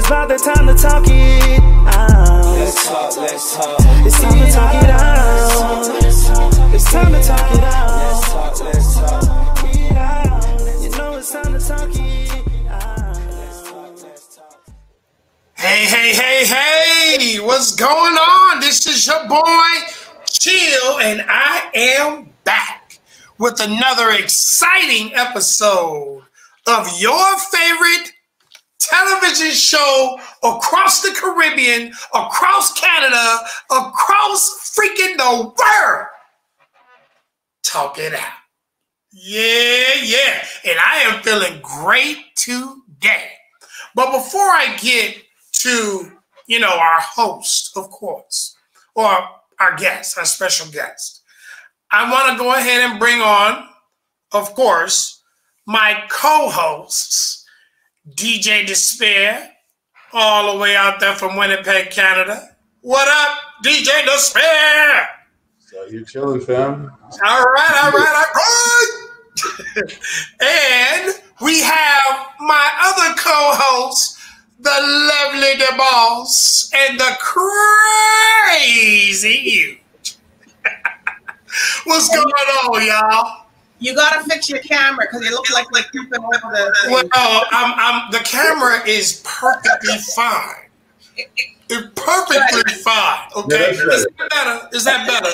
It's about the time to talk it out. Let's talk, let's talk. It's time to talk it out. It's time to talk it out. Let's talk, let's talk. You know it's time to talk it out. Hey, hey, hey, hey, what's going on? This is your boy, Chill, and I am back with another exciting episode of your favorite television show across the Caribbean, across Canada, across freaking the world. Talk it out. Yeah. And I am feeling great today. But before I get to, our host, of course, or our guest, our special guest, I want to go ahead and bring on, of course, my co-hosts, DJ Despair, all the way out there from Winnipeg, Canada. What up, DJ Despair? So you chilling, fam? All right. And we have my other co-host, the lovely DBoss, and the crazy Huge. What's going on, y'all? You gotta fix your camera because it looks like we're creeping over the thing. Well, the camera is perfectly fine. It's perfectly fine. Okay, is that better?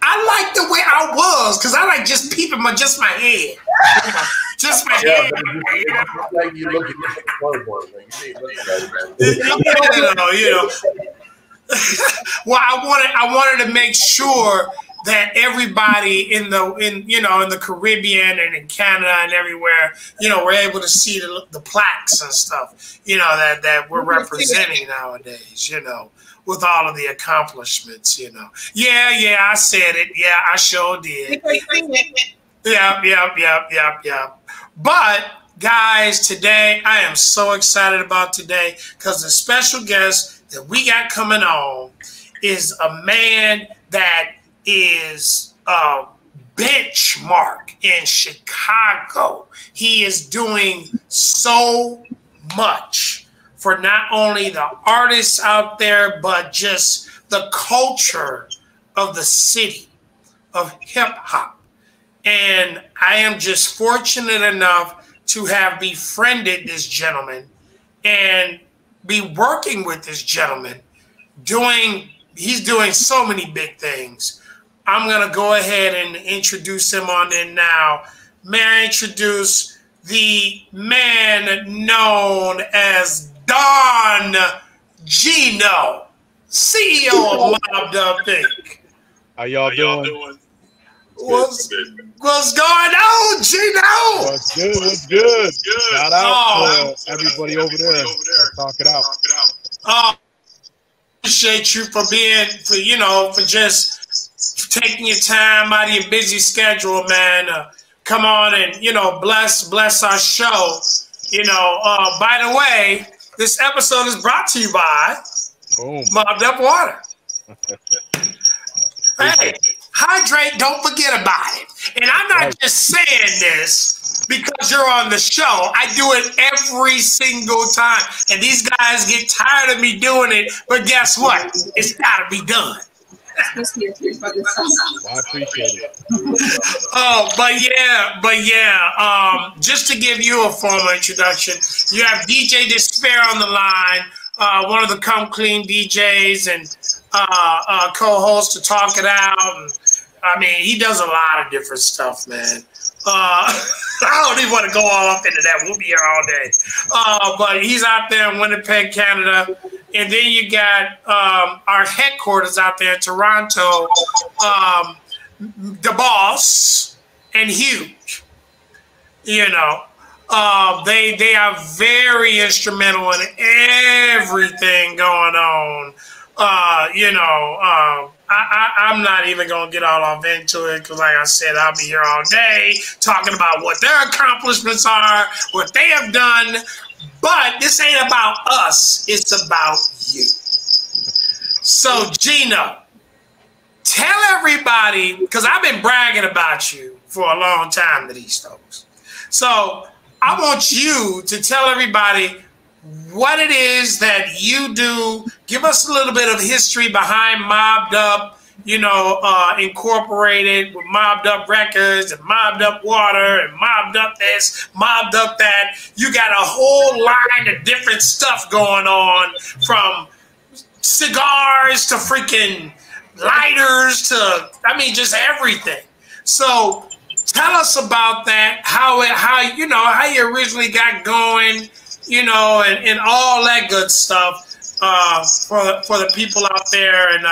I like the way I was because I like just peeping my head. Just my head. Like you looking at the cardboard, man. Well, I wanted to make sure that everybody in the Caribbean and in Canada and everywhere, we're able to see the plaques and stuff, that we're representing nowadays, with all of the accomplishments, Yeah, I said it. Yeah, I sure did. Yeah. But guys, today I am so excited about today because the special guest that we got coming on is a man that is a benchmark in Chicago. He is doing so much for not only the artists out there, but just the culture of the city of hip hop. And I am just fortunate enough to have befriended this gentleman and be working with this gentleman. He's doing so many big things. I'm going to go ahead and introduce him on in now. May I introduce the man known as Don Gino, CEO of Mobbed Up Inc. How y'all doing? What's going on, Gino? What's good? Shout out to everybody over there. Talk it out. Appreciate you for just taking your time out of your busy schedule, man. Come on and, bless our show. By the way, this episode is brought to you by Mobbed Up Water. Hey, hydrate, don't forget about it. And I'm not just saying this because you're on the show. I do it every single time. And these guys get tired of me doing it, but guess what? It's got to be done. I appreciate it. Just to give you a formal introduction, you have DJ Despair on the line, one of the Come Clean DJs and co-host to Talk It Out. And, he does a lot of different stuff, man. I don't even want to go all up into that. We'll be here all day. But he's out there in Winnipeg, Canada. And then you got our headquarters out there in Toronto, DBoss and Huge. They are very instrumental in everything going on. I'm not even going to get all off into it because, like I said, I'll be here all day talking about what their accomplishments are, what they have done. But this ain't about us. It's about you. So, Gino, tell everybody, because I've been bragging about you for a long time to these folks. So I want you to tell everybody what it is that you do. Give us a little bit of history behind Mobbed Up, you know, incorporated with Mobbed Up Records and Mobbed Up Water and Mobbed Up this, Mobbed Up that. You got a whole line of different stuff going on, from cigars to freaking lighters to, I mean, just everything. So tell us about that, how you know, how you originally got going, you know, and all that good stuff for the people out there in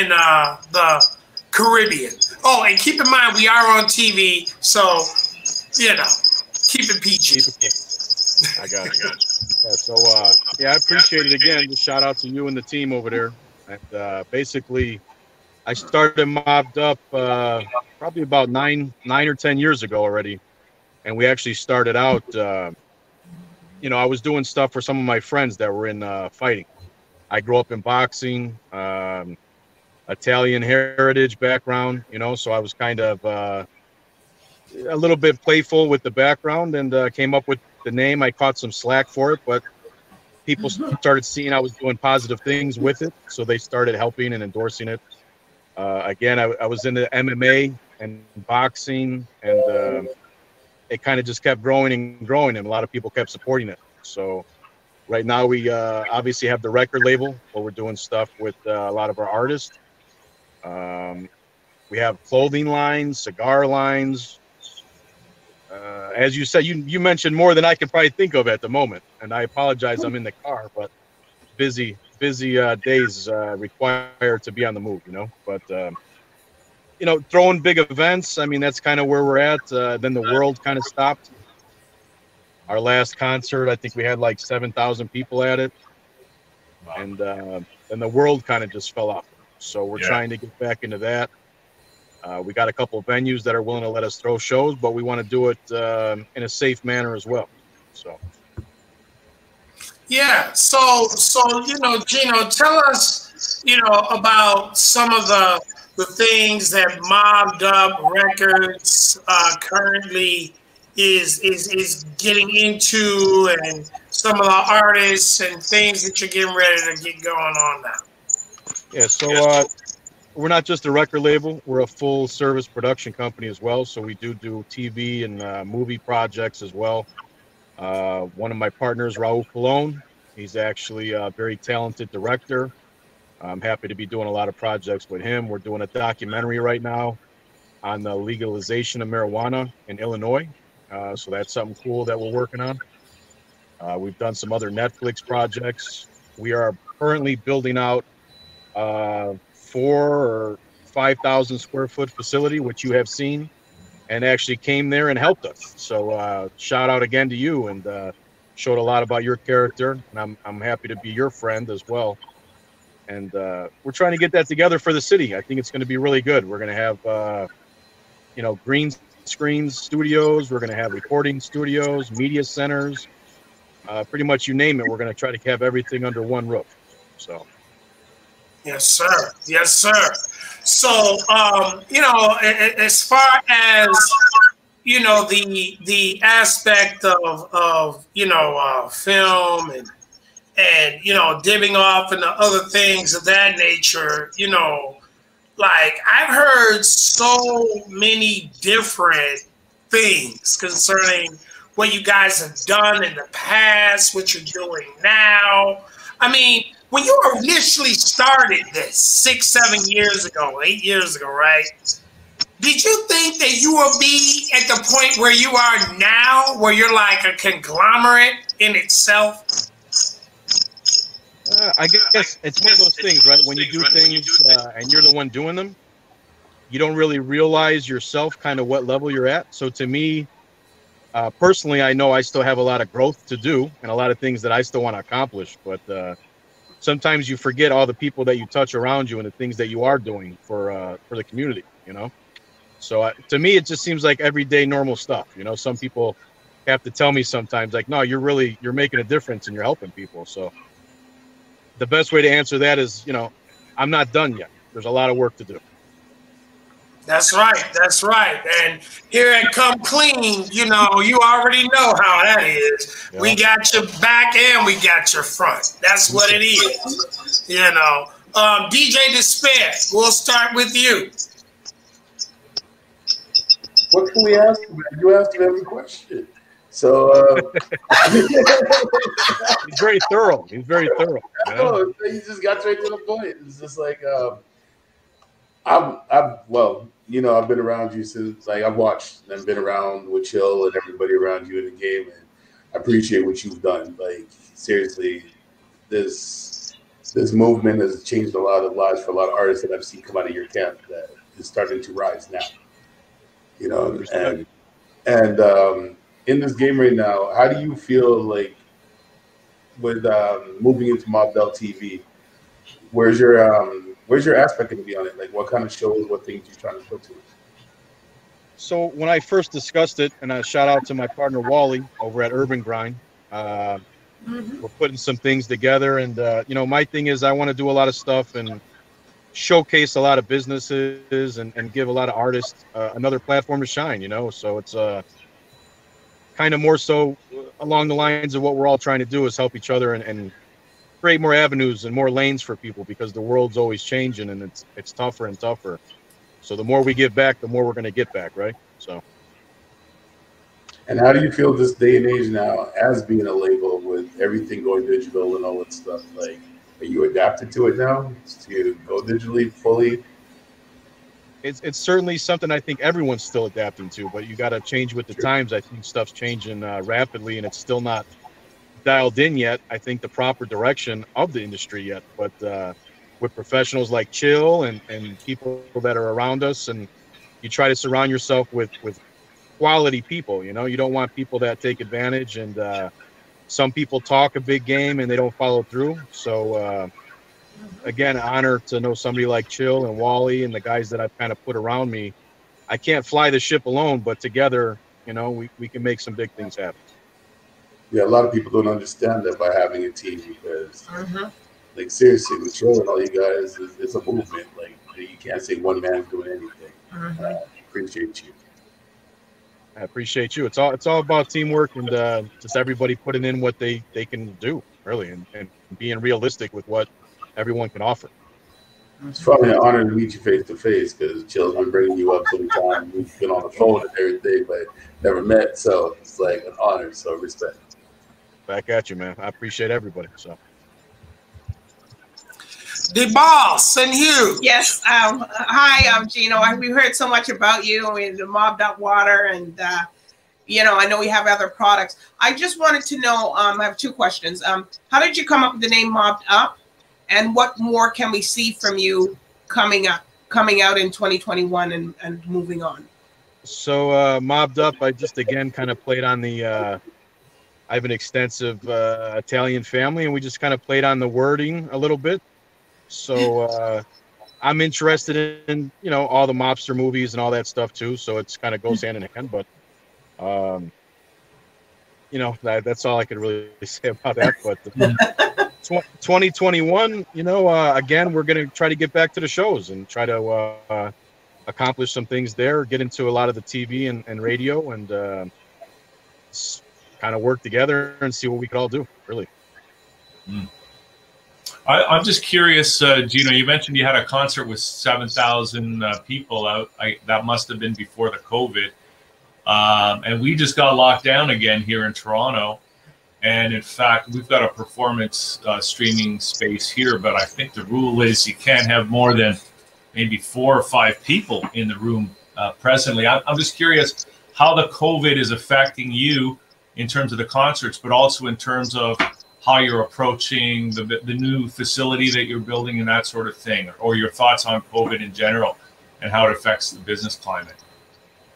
the Caribbean. Oh, and keep in mind, we are on TV, so, you know, keep it PG. I got it. Yeah, so, yeah, I appreciate it again. Just shout out to you and the team over there. And basically, I started Mobbed Up probably about nine or 10 years ago already. And we actually started out, you know, I was doing stuff for some of my friends that were in fighting. I grew up in boxing, Italian heritage background, you know, so I was kind of a little bit playful with the background, and came up with the name. I caught some slack for it, but people started seeing I was doing positive things with it, so they started helping and endorsing it. Again, I was into MMA and boxing, and it kind of just kept growing and growing, and a lot of people kept supporting it. So right now we obviously have the record label where we're doing stuff with a lot of our artists. We have clothing lines, cigar lines. As you said, you mentioned more than I can probably think of at the moment, and I apologize, I'm in the car, but busy days require to be on the move, you know. But you know, throwing big events, I mean, that's kind of where we're at. Then the world kind of stopped. Our last concert, I think we had like 7,000 people at it, and then the world kind of just fell off. So we're trying to get back into that. We got a couple of venues that are willing to let us throw shows, but we want to do it in a safe manner as well. So. Yeah. So you know, Gino, tell us, you know, about some of the things that Mobbed Up Records currently is getting into, and some of the artists and things that you're getting ready to get going on now. Yeah. So. We're not just a record label. We're a full-service production company as well. So we do TV and movie projects as well. One of my partners, Raul Colon, he's actually a very talented director. I'm happy to be doing a lot of projects with him. We're doing a documentary right now on the legalization of marijuana in Illinois. So that's something cool that we're working on. We've done some other Netflix projects. We are currently building out 4,000 or 5,000 square foot facility, which you have seen and actually came there and helped us. So shout out again to you, and showed a lot about your character, and I'm happy to be your friend as well. And we're trying to get that together for the city. I think it's going to be really good. We're going to have you know, green screen studios. We're going to have recording studios, media centers, pretty much you name it. We're going to try to have everything under one roof. So. Yes, sir. Yes, sir. So, you know, as far as, you know, the aspect of you know, film and you know, dipping off and the other things of that nature, you know, like I've heard so many different things concerning what you guys have done in the past, what you're doing now. I mean, when you initially started this 6, 7 years ago, 8 years ago, right? Did you think that you would be at the point where you are now, where you're like a conglomerate in itself? I guess it's one of those things, right? When you do things and you're the one doing them, you don't really realize yourself kind of what level you're at. So to me, personally, I know I still have a lot of growth to do and a lot of things that I still want to accomplish, but sometimes you forget all the people that you touch around you and the things that you are doing for the community, you know? So to me, it just seems like everyday normal stuff. You know, some people have to tell me sometimes like, no, you're making a difference and you're helping people. So the best way to answer that is, you know, I'm not done yet. There's a lot of work to do. That's right. That's right. And here at Come Clean, you know, you already know how that is. Yeah. We got your back and we got your front. That's what it is. You know. DJ Despair, we'll start with you. What can we ask him? You asked him every question. So He's very thorough. He's very thorough. I know, he just got straight to the point. It's just like well, you know, I've been around you since I've watched and been around with Chill and everybody around you in the game, and I appreciate what you've done. Like seriously, this movement has changed a lot of lives for a lot of artists that I've seen come out of your camp that is starting to rise now. You know, and in this game right now, how do you feel like with moving into Mob Dell TV? Where's your aspect going to be on it? Like, what kind of shows, what things you're trying to put to it? So when I first discussed it, and I shout out to my partner Wally over at Urban Grind, we're putting some things together, and you know, my thing is I want to do a lot of stuff and showcase a lot of businesses and give a lot of artists another platform to shine. You know, so it's kind of more so along the lines of what we're all trying to do is help each other and create more avenues and more lanes for people, because the world's always changing and it's tougher and tougher. So the more we give back, the more we're going to get back, right? So. And how do you feel this day and age now as being a label with everything going digital and all that stuff? Like, are you adapted to it now to go digitally fully? It's certainly something I think everyone's still adapting to, but you got to change with the times. I think stuff's changing rapidly, and it's still not dialed in yet, I think, the proper direction of the industry yet. But with professionals like Chill and people that are around us, and you try to surround yourself with quality people. You know, you don't want people that take advantage, and some people talk a big game and they don't follow through. So again, honor to know somebody like Chill and Wally and the guys that I've kind of put around me. I can't fly the ship alone, but together, you know, we can make some big things happen. Yeah, a lot of people don't understand that by having a team, because like seriously, with Chill and all you guys, it's a movement. Like, you can't say one man's doing anything. Appreciate you. I appreciate you. It's all about teamwork and just everybody putting in what they can do, really, and being realistic with what everyone can offer. It's probably an honor to meet you face to face, because Chill's been bringing you up sometime. We've been on the phone and everything, but never met. So it's like an honor. So respect. Back at you, man. I appreciate everybody. So. DBoss and Hugh. Yes. Hi, I'm Gino. We heard so much about you and the Mobbed Up Water, and you know, I know we have other products. I just wanted to know. I have two questions. How did you come up with the name Mobbed Up, and what more can we see from you coming out in 2021 and moving on? So Mobbed Up, I just again kind of played on the. I have an extensive Italian family, and we just kind of played on the wording a little bit. So I'm interested in, you know, all the mobster movies and all that stuff too. So it's kind of goes hand in hand. But you know, that's all I could really say about that. But 2021, you know, again, we're gonna try to get back to the shows and try to accomplish some things there. Get into a lot of the TV and radio, and kind of work together and see what we could all do, really. I'm just curious, Gino, you mentioned you had a concert with 7,000 people out. That must have been before the COVID. And we just got locked down again here in Toronto. And in fact, we've got a performance streaming space here, but I think the rule is you can't have more than maybe 4 or 5 people in the room presently. I'm just curious how the COVID is affecting you in terms of the concerts, but also in terms of how you're approaching the new facility that you're building and that sort of thing, or your thoughts on COVID in general and how it affects the business climate.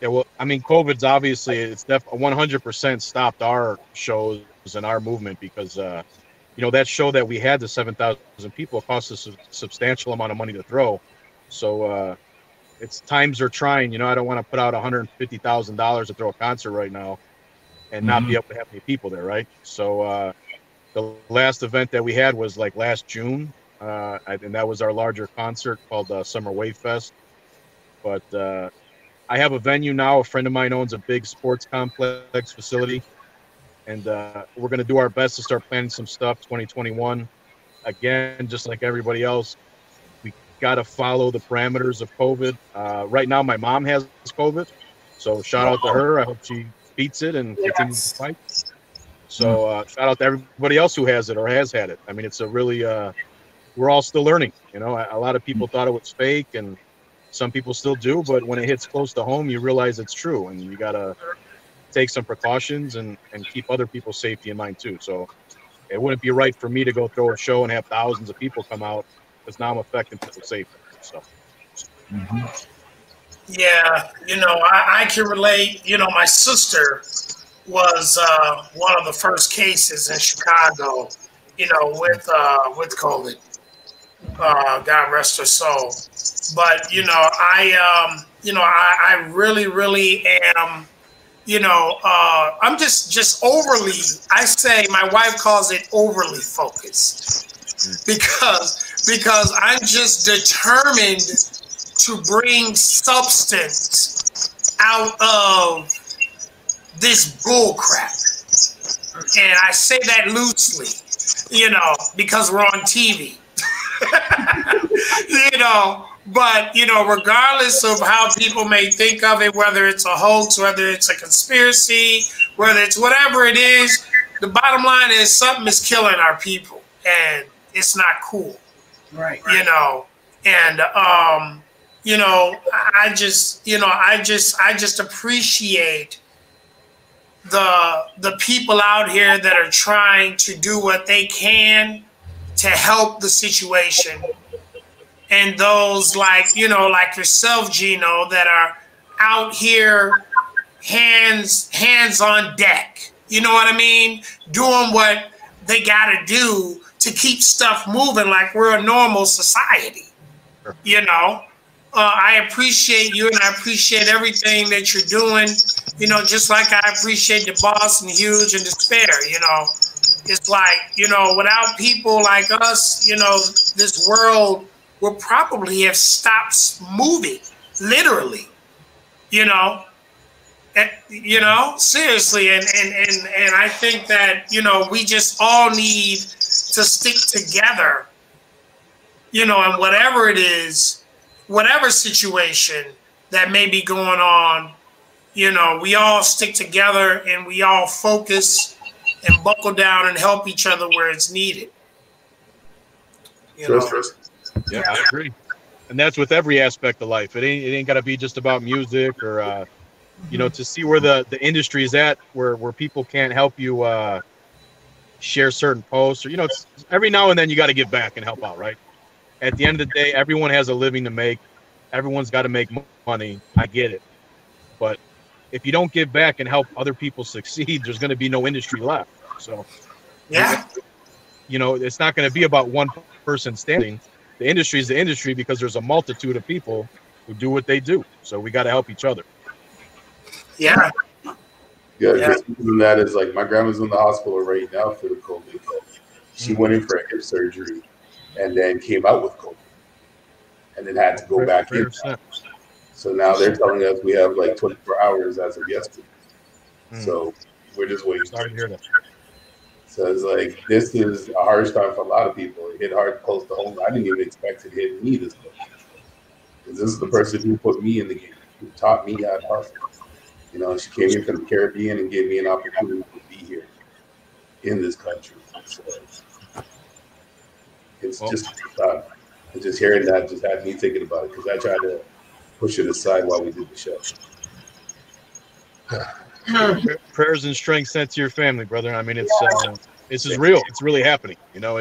Yeah, well, I mean, COVID's obviously, it's 100% stopped our shows and our movement, because, you know, that show that we had, the 7,000 people, cost us a substantial amount of money to throw. So it's times are trying. You know, I don't want to put out $150,000 to throw a concert right now and not be able to have any people there, right? So the last event that we had was like last June, and that was our larger concert called Summer Wave Fest. but I have a venue now. A friend of mine owns a big sports complex facility, and we're going to do our best to start planning some stuff 2021. Again, just like everybody else, we got to follow the parameters of COVID. Right now, my mom has COVID, so shout out to her. I hope she beats it and continues to fight. So shout out to everybody else who has it or has had it. I mean, it's a really, we're all still learning. You know, a lot of people thought it was fake, and some people still do, but when it hits close to home, you realize it's true, and you got to take some precautions and keep other people's safety in mind too. So it wouldn't be right for me to go throw a show and have thousands of people come out, because now I'm affecting people's safety. So. Yeah, you know, I can relate. You know, my sister was one of the first cases in Chicago, you know, with COVID. God rest her soul. But you know, I really, really am. You know, I'm just overly. I say my wife calls it overly focused, because I'm just determined to bring substance out of this bull crap. And I say that loosely, you know, because we're on TV. You know, but, you know, regardless of how people may think of it, whether it's a hoax, whether it's a conspiracy, whether it's whatever it is, the bottom line is something is killing our people, and it's not cool. Right. You know, and, you know, I just appreciate the people out here that are trying to do what they can to help the situation, and those like, you know, like yourself, Gino, that are out here hands on deck. You know what I mean? Doing what they got to do to keep stuff moving like we're a normal society. You know, I appreciate you, and I appreciate everything that you're doing. You know, just like I appreciate DBoss and Huge and Despair. You know, it's like, you know, without people like us, you know, this world will probably have stopped moving, literally. You know, seriously, and I think that, you know, we just all need to stick together. You know, and whatever it is, whatever situation that may be going on, you know, we all stick together and we all focus and buckle down and help each other where it's needed. You know? Yeah, I agree. And that's with every aspect of life. It ain't got to be just about music or, you know, to see where the industry is at, where people can't help you share certain posts, or, you know, it's, every now and then you got to give back and help out, right? At the end of the day, everyone has a living to make. Everyone's got to make money. I get it. But if you don't give back and help other people succeed, there's going to be no industry left. So, yeah, you know, it's not going to be about one person standing. The industry is the industry because there's a multitude of people who do what they do. So we got to help each other. Yeah. Just using that is like, my grandma's in the hospital right now for the COVID. She went in for a hip surgery and then came out with COVID, and then had to go back in. So now they're telling us we have like 24 hours as of yesterday. So we're just waiting. Sorry to hear that. So it's like, this is a harsh time for a lot of people. It hit hard close to home. I didn't even expect it to hit me this much. Because this is the person who put me in the game, who taught me how to hustle. You know, she came in from the Caribbean and gave me an opportunity to be here in this country. So it's just hearing that just had me thinking about it, because I tried to push it aside while we did the show. Prayers and strength sent to your family, brother. I mean, this is real. It's really happening, you know.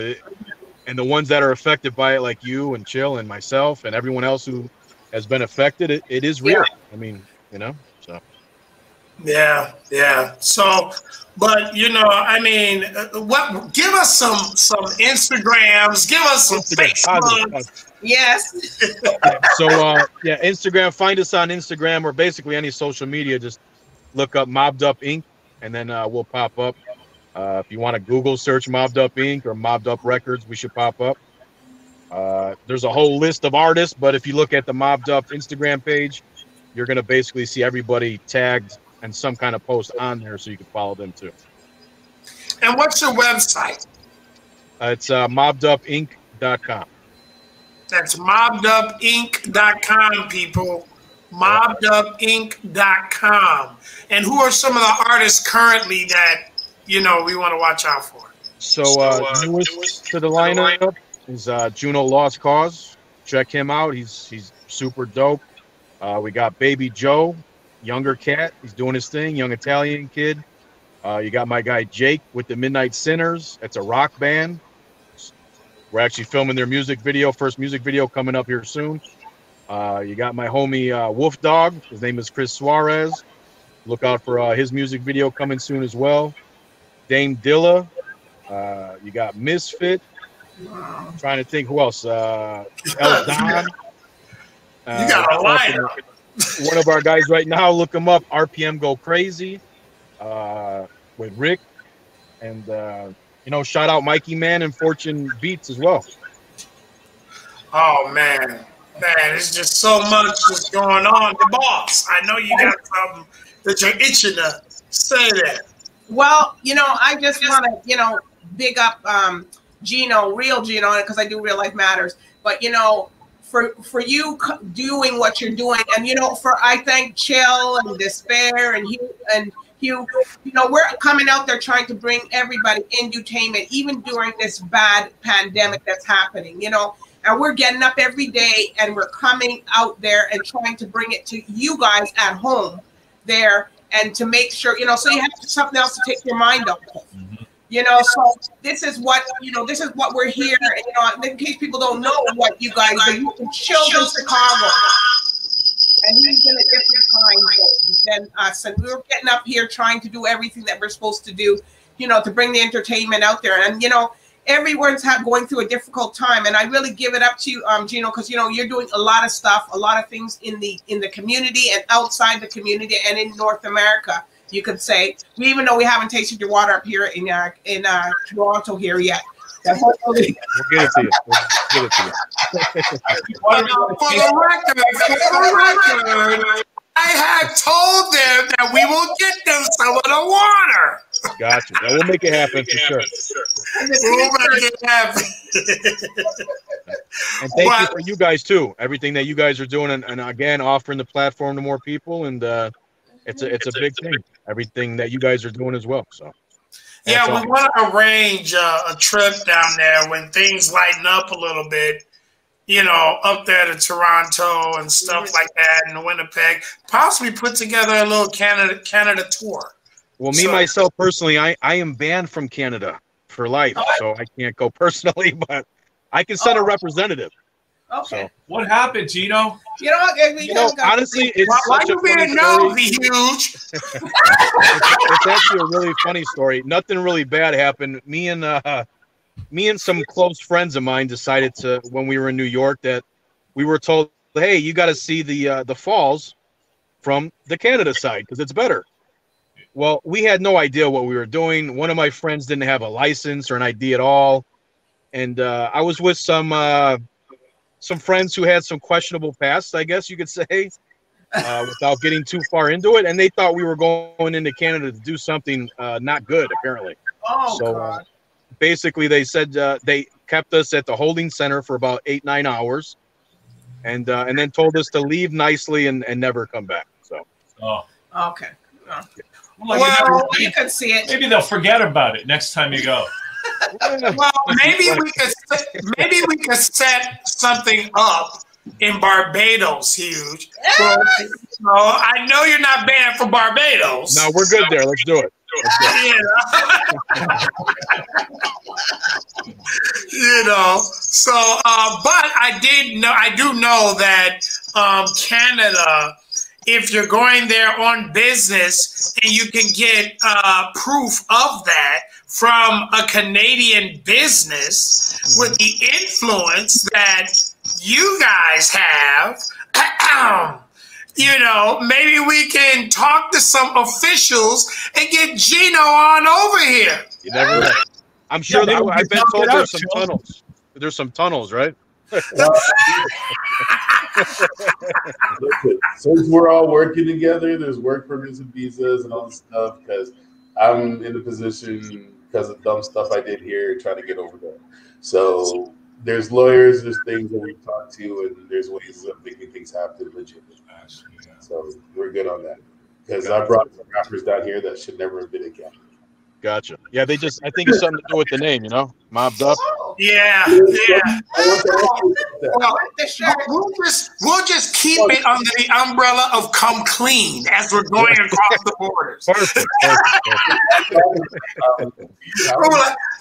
And the ones that are affected by it, like you and Chill and myself and everyone else who has been affected, it is real. I mean, you know, so. Yeah. So, but you know, I mean, give us some Instagrams, give us some Facebook. Yes. So, Instagram. Find us on Instagram or basically any social media. Just look up Mobbed Up Inc. and then we'll pop up. If you want to Google search Mobbed Up Inc. or Mobbed Up Records, we should pop up. There's a whole list of artists, but if you look at the Mobbed Up Instagram page, you're going to basically see everybody tagged and some kind of post on there, so you can follow them too. And what's your website? It's mobbedupinc.com. That's mobbedupinc.com, people. Mobbedupinc.com. And who are some of the artists currently that, we want to watch out for? So newest to the lineup is Gino Lost Cause. Check him out. He's super dope. We got Baby Joe, younger cat. He's doing his thing, young Italian kid. You got my guy Jake with the Midnight Sinners. It's a rock band. We're actually filming their music video, first music video coming up here soon. You got my homie Wolf Dog. His name is Chris Suarez. Look out for his music video coming soon as well. Dame Dilla. You got Misfit. I'm trying to think who else. El Don. You got a lineup. One of our guys right now. Look him up. RPM Go Crazy. With Rick. And, shout out Mikey Man and Fortune Beats as well. Oh, man. It's just so much that's going on. DBoss, I know you got something that you're itching to say there. Well, I just want to, big up Gino, real Gino, because I do Real Life Matters. But, for you doing what you're doing, and, I thank Chill and Despair and Hugh, we're coming out there trying to bring everybody entertainment, even during this bad pandemic that's happening, and we're getting up every day and we're coming out there and trying to bring it to you guys at home there, and to make sure, so you have something else to take your mind off of. So this is what, we're here, and, in case people don't know what you guys are, you can Chill in Chicago. And he's in a different time than us. And we were getting up here trying to do everything that we're supposed to do, to bring the entertainment out there. And, everyone's going through a difficult time. And I really give it up to you, Gino, because, you're doing a lot of stuff, a lot of things in the community and outside the community and in North America, you could say. Even though we haven't tasted your water up here in Toronto here yet. We'll get it to you. For the record, I had told them that we will get them some of the water. Gotcha. Yeah, we'll make it happen for sure. We'll make it happen. And thank you for you guys too. Everything that you guys are doing, and again, offering the platform to more people, and it's a big thing. Everything that you guys are doing as well. So. Yeah, we want to arrange a trip down there when things lighten up a little bit, up there to Toronto and stuff like that, and Winnipeg. Possibly put together a little Canada tour. Well, myself personally, I am banned from Canada for life, so I can't go personally, but I can send a representative. Okay. So. What happened, Gino? Honestly, it's why such a you being funny nosy, Huge? it's actually a really funny story. Nothing really bad happened. Me and some close friends of mine decided to, when we were in New York, that we were told, hey, you got to see the falls from the Canada side because it's better. Well, we had no idea what we were doing. One of my friends didn't have a license or an ID at all, and I was with some friends who had some questionable pasts, I guess you could say, without getting too far into it. And they thought we were going into Canada to do something not good, apparently. So basically they said they kept us at the holding center for about 8-9 hours and then told us to leave nicely and never come back. So. Okay. Well, you can see it. Maybe they'll forget about it next time you go. Well, maybe we could set something up in Barbados, Huge. So I know you're not banned from Barbados. No, we're good there. Let's do it. So but I do know that Canada, if you're going there on business and you can get proof of that from a Canadian business with the influence that you guys have, maybe we can talk to some officials and get Gino on over here. You never know. I'm sure I've been told there's some tunnels. There's some tunnels, right? Since we're all working together, there's work permits and visas and all this stuff because I'm in a position because of dumb stuff I did here trying to get over there. So there's lawyers, there's things that we've talked to, and there's ways of making things happen legitimately. So we're good on that because I brought some rappers down here that should never have been in Canada. Gotcha. Yeah, I think it's something to do with the name, you know, Mobbed Up. Yeah. Well, we'll just keep it under the umbrella of Come Clean as we're going across the borders. Perfect.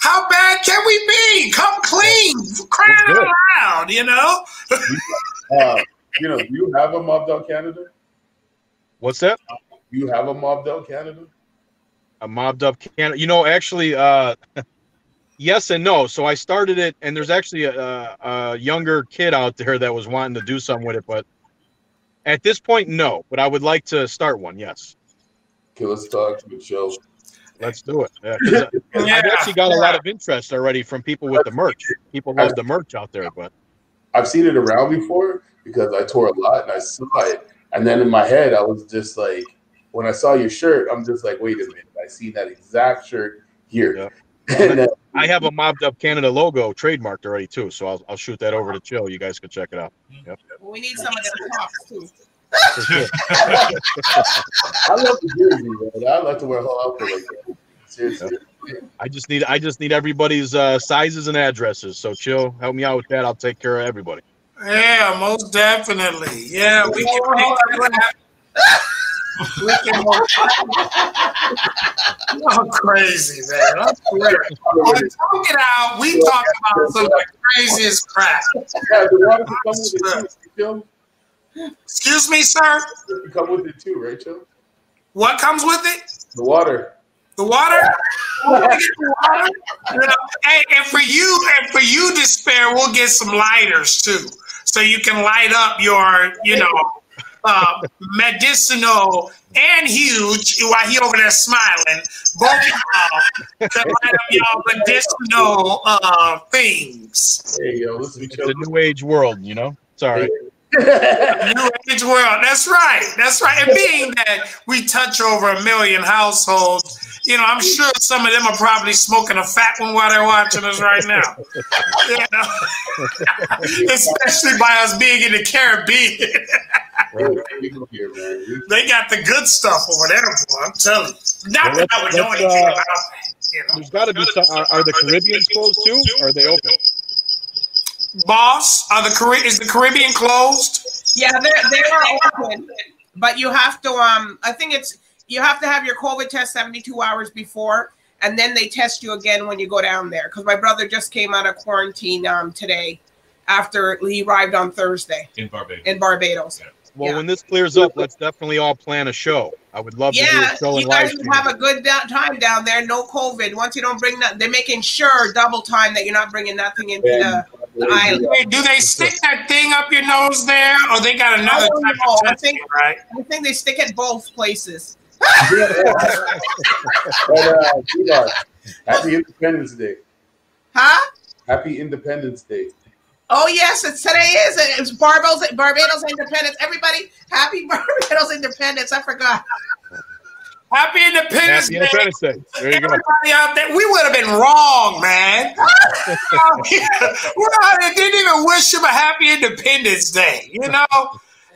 How bad can we be? Come clean, crying out loud, you know? You know, do you have a Mobbed Up Canada? What's that? Do you have a Mobbed Up Canada? A Mobbed Up Canada. You know, actually, yes and no. So I started it, and there's actually a younger kid out there that was wanting to do something with it, but at this point, no. But I would like to start one. Yes. Okay, let's talk to the show. Let's do it. Yeah, I've actually got a lot of interest already from people with the merch. People love the merch out there, but I've seen it around before because I tore a lot and I saw it, and then in my head I was just like, when I saw your shirt, I'm just like, wait a minute, I see that exact shirt here. Yeah. I have a Mobbed Up Canada logo trademarked already too, so I'll shoot that over to Chill. You guys can check it out. Yep. We need some of them talks too. I love the jersey, man. I like to wear a whole outfit like that. Seriously. I just need everybody's sizes and addresses. So Chill, help me out with that. I'll take care of everybody. Yeah, most definitely. Yeah, we can make that. I'm crazy, man. I'm swear. On Talk It Out, we talk about some of the craziest crap. Yeah, the water come with it too, Excuse me, sir? You come with it too, right, Joe? What comes with it? The water. The water? We'll get the water. You know, hey, and for you, Despair, we'll get some lighters too. So you can light up your, medicinal and huge while he over there smiling. Both y'all can light up y'all medicinal things. Hey, yo, listen, It's a new age world, you know? It's all right. New age world. That's right. That's right. And being that we touch over 1 million households, you know, I'm sure some of them are probably smoking a fat one while they're watching us right now. You know? Especially by us being in the Caribbean. They got the good stuff over there, boy, I'm telling you. Not that I would know anything about that. You know? There's got to be some. Are the Caribbeans closed too, or are they open? Boss, is the Caribbean closed? Yeah, they are open, but you have to. I think you have to have your COVID test 72 hours before, and then they test you again when you go down there. Because my brother just came out of quarantine today, after he arrived on Thursday in Barbados. Yeah. Well, when this clears up, let's definitely all plan a show. I would love to do a show you in guys live. will have a good time down there. No COVID. Once you don't bring that, they're making sure double time that you're not bringing nothing into the island. Wait, do they stick that thing up your nose there, or they got another type of testing, right? I think they stick at both places. DBoss, Happy Independence Day. Huh? Happy Independence Day. Oh yes, today is. It's Barbados Independence. Everybody, happy Barbados Independence. I forgot. Happy Independence Day. Happy Independence Day. There you go. Everybody out there, we would have been wrong, man. We didn't even wish him a happy Independence Day, you know?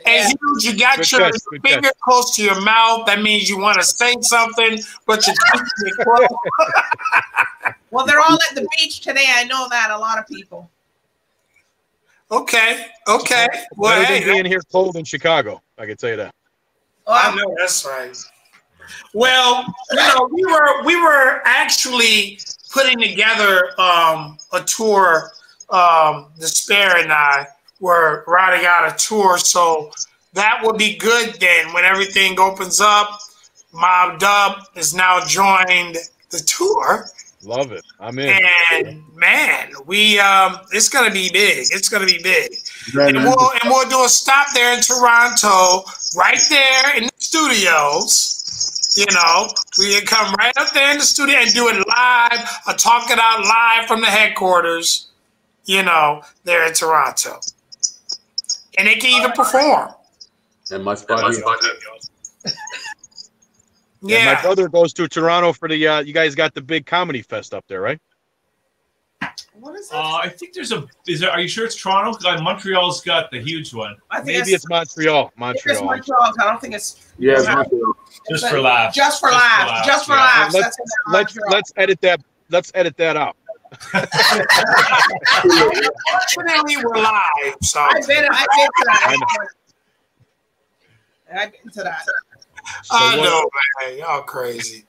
And Huge, you got your finger close to your mouth. That means you want to say something, but you're keeping it close. Well, they're all at the beach today. I know that, a lot of people. Okay. Well, Better than being here cold in Chicago, I can tell you that. I know that's right. Well, you know, we were actually putting together a tour. Despair and I were riding out a tour, so that will be good then when everything opens up. Mobbed Up has now joined the tour. Love it. I'm in. And man, it's gonna be big. It's gonna be big. And we'll do a stop there in Toronto, right there in the studios. You know, we can come right up there in the studio and do it live, or Talk It Out live from the headquarters. you know, there in Toronto. And they can even perform. And my spot here. Yeah. My brother goes to Toronto for the, you guys got the big comedy fest up there, right? What is it? I think there's a. Are you sure it's Toronto? Because Montreal's got the huge one. I think Maybe it's Montreal. I think it's Montreal. I don't think it's. Yeah, Just for laughs. Just for laughs. Just for laughs. Let's edit that. Let's edit that out. Unfortunately, we're live. So I've been to that. I've been to that. So I know, man. Y'all crazy.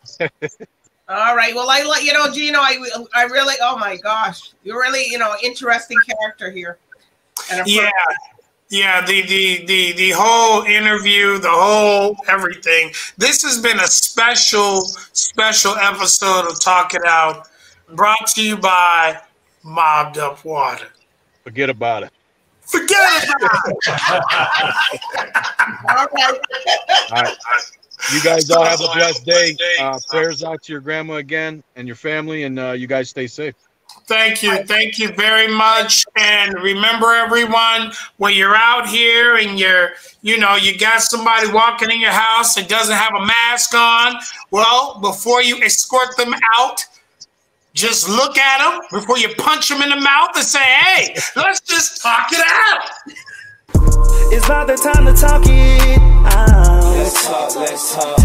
All right. Well, I let you know, Gino. I really. Oh my gosh, you're really interesting character here. And Yeah. The whole interview, the whole everything. This has been a special episode of Talk It Out, brought to you by Mobbed Up Water. Forget about it. Forget about it. All right. All right. You guys all have a blessed day. Prayers out to your grandma again and your family, and you guys stay safe. Thank you very much. And remember, everyone, when you're out here and you got somebody walking in your house that doesn't have a mask on, well, before you escort them out, just look at them before you punch them in the mouth and say, hey, let's just talk it out. It's about the time to talk it out. Let's talk, let's talk.